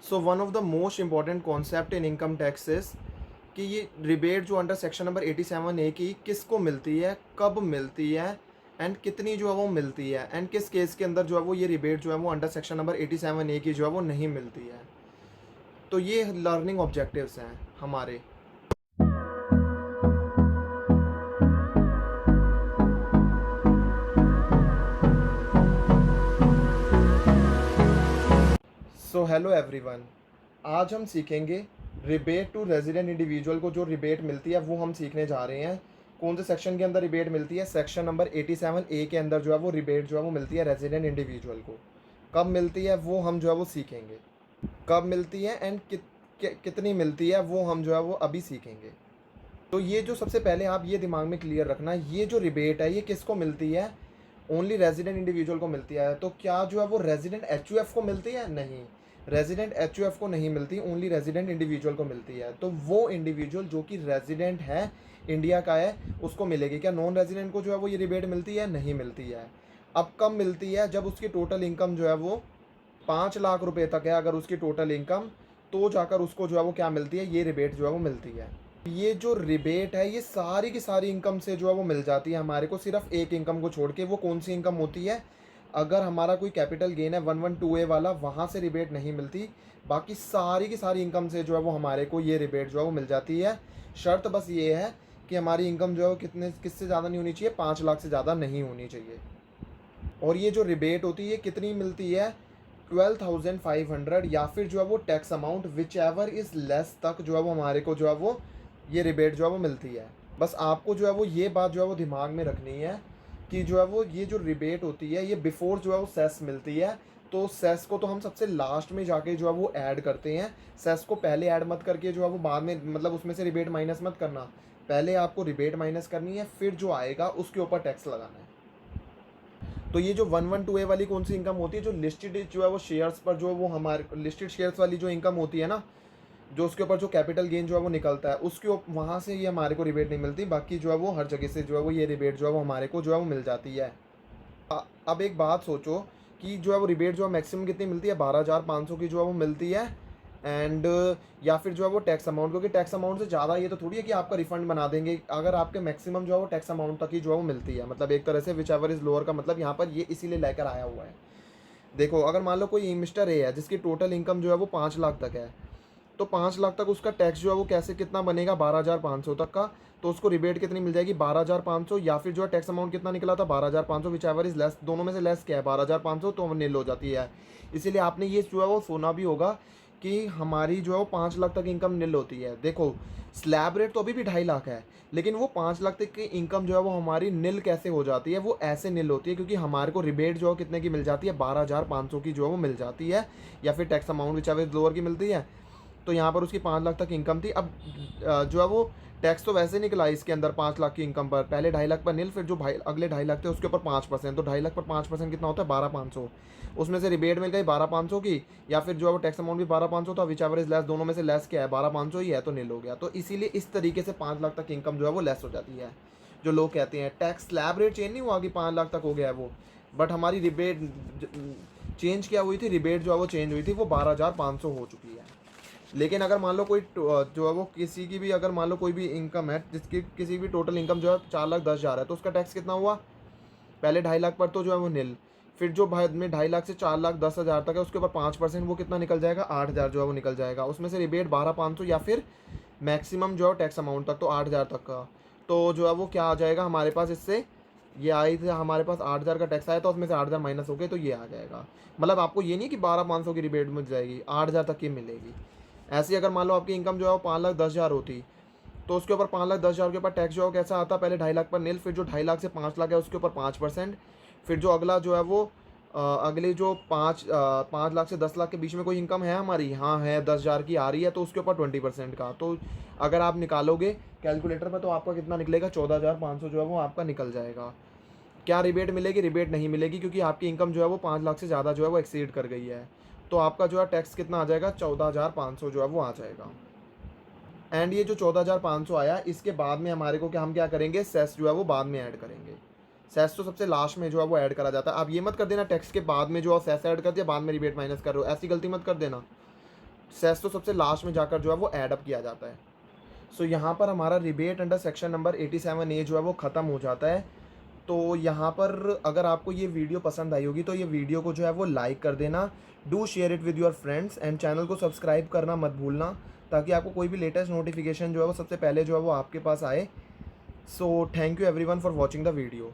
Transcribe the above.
So one of the most important concept in income tax is कि ये rebate जो under section number 87A की किसको मिलती है, कब मिलती है एंड कितनी जो है वो मिलती है, एंड किस केस के अंदर जो है वो ये रिबेट जो है वो अंडर सेक्शन नंबर 87A की जो है वो नहीं मिलती है। तो ये लर्निंग ऑब्जेक्टिव्स हैं हमारे। सो हेलो एवरीवन, आज हम सीखेंगे रिबेट टू रेजिडेंट इंडिविजुअल को जो रिबेट मिलती है वो हम सीखने जा रहे हैं। कौन से सेक्शन के अंदर रिबेट मिलती है? सेक्शन नंबर 87A के अंदर जो है वो रिबेट जो है वो मिलती है रेजिडेंट इंडिविजुअल को। कब मिलती है वो हम जो है वो सीखेंगे, कब मिलती है एंड कितनी मिलती है वो हम जो है वो अभी सीखेंगे। तो ये जो सबसे पहले आप ये दिमाग में क्लियर रखना, ये जो रिबेट है ये किसको मिलती है? ओनली रेजिडेंट इंडिविजुअल को मिलती है। तो क्या जो है वो रेजिडेंट एचयूएफ को मिलती है? नहीं, रेजिडेंट एचयूएफ को नहीं मिलती, ओनली रेजिडेंट इंडिविजुअल को मिलती है। तो वो इंडिविजुअल जो कि रेजिडेंट है, इंडिया का है, उसको मिलेगी। क्या नॉन रेजिडेंट को जो है वो ये रिबेट मिलती है? नहीं मिलती है। अब कब मिलती है? जब उसकी टोटल इनकम जो है वो 5 लाख रुपए तक है, अगर उसकी टोटल इनकम, तो जाकर उसको जो है वो क्या मिलती है, ये रिबेट जो है वो मिलती है। ये जो रिबेट है ये सारी की सारी इनकम से जो है वो मिल जाती है हमारे को, सिर्फ एक इनकम को छोड़ के। वो कौन सी इनकम होती है? अगर हमारा कोई कैपिटल गेन है 112A वाला, वहाँ से रिबेट नहीं मिलती। बाकी सारी की सारी इनकम से जो है वो हमारे को ये रिबेट जो है वो मिल जाती है। शर्त बस ये है कि हमारी इनकम जो है वो किससे ज़्यादा नहीं होनी चाहिए, 5 लाख से ज़्यादा नहीं होनी चाहिए। और ये जो रिबेट होती है ये कितनी मिलती है? 12,500 या फिर जो है वो tax amount which ever is less तक जो है वो हमारे को जो है वो ये रिबेट जो है वो मिलती है। बस आपको जो है वो ये बात जो है वो दिमाग में रखनी है कि जो है वो ये जो रिबेट होती है ये बिफोर जो है वो सेस मिलती है। तो सेस को तो हम सबसे लास्ट में जाके जो है वो ऐड करते हैं। सेस को पहले ऐड मत करके जो है वो बाद में, मतलब उसमें से रिबेट माइनस मत करना। पहले आपको रिबेट माइनस करनी है, फिर जो आएगा उसके ऊपर टैक्स लगाना है। तो ये जो 112A वाली कौन सी इनकम होती है? जो लिस्टेड जो है वो शेयर्स पर जो वो हमारे लिस्टेड शेयर्स वाली जो इनकम होती है ना, जो उसके ऊपर जो कैपिटल गेन जो है वो निकलता है, उसके वहाँ से ये हमारे को रिबेट नहीं मिलती। बाकी जो है वो हर जगह से जो है वो ये रिबेट जो है वो हमारे को जो है वो मिल जाती है। अब एक बात सोचो कि जो है वो रिबेट जो है मैक्सिमम कितनी मिलती है? 12,500 की जो है वो मिलती है। एंड या फिर जो है वो टैक्स अमाउंट, क्योंकि टैक्स अमाउंट से ज़्यादा ये तो थोड़ी है कि आपका रिफंड बना देंगे। अगर आपके मैक्सिमम जो है वो टैक्स अमाउंट तक ही जो है वो मिलती है, मतलब एक तरह से विच एवर इज़ लोअर का मतलब यहाँ पर ये इसीलिए लेकर आया हुआ है। देखो, अगर मान लो कोई मिस्टर ए है जिसकी टोटल इनकम जो है वो 5 लाख तक है, तो 5 लाख तक उसका टैक्स जो है वो कैसे कितना बनेगा? 12,500 तक का। तो उसको रिबेट कितनी मिल जाएगी? 12,500, या फिर जो है टैक्स अमाउंट कितना निकला था? 12,500, विच एवर इज लेस। दोनों में से लेस क्या है? 12,500, तो नील हो जाती है। इसीलिए आपने ये जो है वो सुना भी होगा कि हमारी जो है वो 5 लाख तक इनकम नील होती है। देखो, स्लैब रेट तो अभी भी 2.5 लाख है, लेकिन वो 5 लाख तक की इनकम जो है वो हमारी नील कैसे हो जाती है? वो ऐसे नील होती है क्योंकि हमारे को रिबेट जो है कितने की मिल जाती है? 12,500 की जो है वो मिल जाती है, या फिर tax amount which ever lower की मिलती है। तो यहाँ पर उसकी 5 लाख तक इनकम थी। अब जो है वो टैक्स तो वैसे निकला इसके अंदर 5 लाख की इनकम पर, पहले 2.5 लाख पर नील, फिर जो अगले 2.5 लाख थे उसके ऊपर 5%। तो 2.5 लाख पर 5% कितना होता है? 12,500। उसमें से रिबेट मिल गई 12,500 की, या फिर जो है वो टैक्स अमाउंट भी 12,500 था, विच एवर इज लेस। दोनों में से लेस क्या है? 12,500 ही है, तो नील हो गया। तो इसीलिए इस तरीके से 5 लाख तक इनकम जो है वो लेस हो जाती है। जो लोग कहते हैं टैक्स स्लैब रेट चेंज नहीं हुआ कि 5 लाख तक हो गया है वो, बट हमारी रिबेट चेंज क्या हुई थी? रिबेट जो है वो चेंज हुई थी, वो 12,500 हो चुकी है। लेकिन अगर मान लो कोई जो है वो किसी की भी, अगर मान लो कोई भी इनकम है जिसकी किसी भी टोटल इनकम जो है 4,10,000 है, तो उसका टैक्स कितना हुआ? पहले 2.5 लाख पर तो जो है वो नील, फिर जो भाई में 2.5 लाख से 4,10,000 तक है उसके ऊपर 5%, वो कितना निकल जाएगा? 8,000 जो है वो निकल जाएगा। उसमें से रिबेट 12,500 या फिर मैक्सिमम जो है टैक्स अमाउंट तक तो 8,000 तक का। तो जो है वो क्या आ जाएगा हमारे पास? इससे ये आई थी हमारे पास 8,000 का टैक्स आया, तो उसमें से 8,000 माइनस हो गए, तो ये आ जाएगा। मतलब आपको ये नहीं कि 12,500 की रिबेट मिल जाएगी, 8,000 तक की मिलेगी। ऐसे ही अगर मान लो आपकी इनकम जो है वो 5,10,000 होती, तो उसके ऊपर 5,10,000 के ऊपर टैक्स जो है कैसा आता? पहले 2.5 लाख पर नील, फिर जो 2.5 लाख से 5 लाख है उसके ऊपर 5%, फिर जो अगला जो है वो अगली जो 5 लाख से 10 लाख के बीच में कोई इनकम है हमारी, हाँ है, 10,000 की आ रही है, तो उसके ऊपर 20% का। तो अगर आप निकालोगे कैलकुलेटर पर तो आपका कितना निकलेगा? 14,500 जो है वो आपका निकल जाएगा। क्या रिबेट मिलेगी? रिबेट नहीं मिलेगी, क्योंकि आपकी इनकम जो है वो 5 लाख से ज़्यादा जो है वो एक्सीड कर गई है। तो आपका जो है टैक्स कितना आ जाएगा? 14,500 जो है वो आ जाएगा। एंड ये जो 14,500 आया, इसके बाद में हमारे को क्या, हम क्या करेंगे? सेस जो है वो बाद में ऐड करेंगे। सेस तो सबसे लास्ट में जो है वो ऐड करा जाता है। आप ये मत कर देना टैक्स के बाद में जो है सेस ऐड कर दिया, बाद में रिबेट माइनस कर रहे हो, ऐसी गलती मत कर देना। सेस तो सबसे लास्ट में जाकर जो है वो ऐड अप किया जाता है। सो यहाँ पर हमारा rebate under section number 87A जो है वो ख़त्म हो जाता है। तो यहाँ पर अगर आपको ये वीडियो पसंद आई होगी तो ये वीडियो को जो है वो लाइक कर देना, do share it with your friends and channel को सब्सक्राइब करना मत भूलना, ताकि आपको कोई भी लेटेस्ट नोटिफिकेशन जो है वो सबसे पहले जो है वो आपके पास आए। So thank you everyone for watching the video.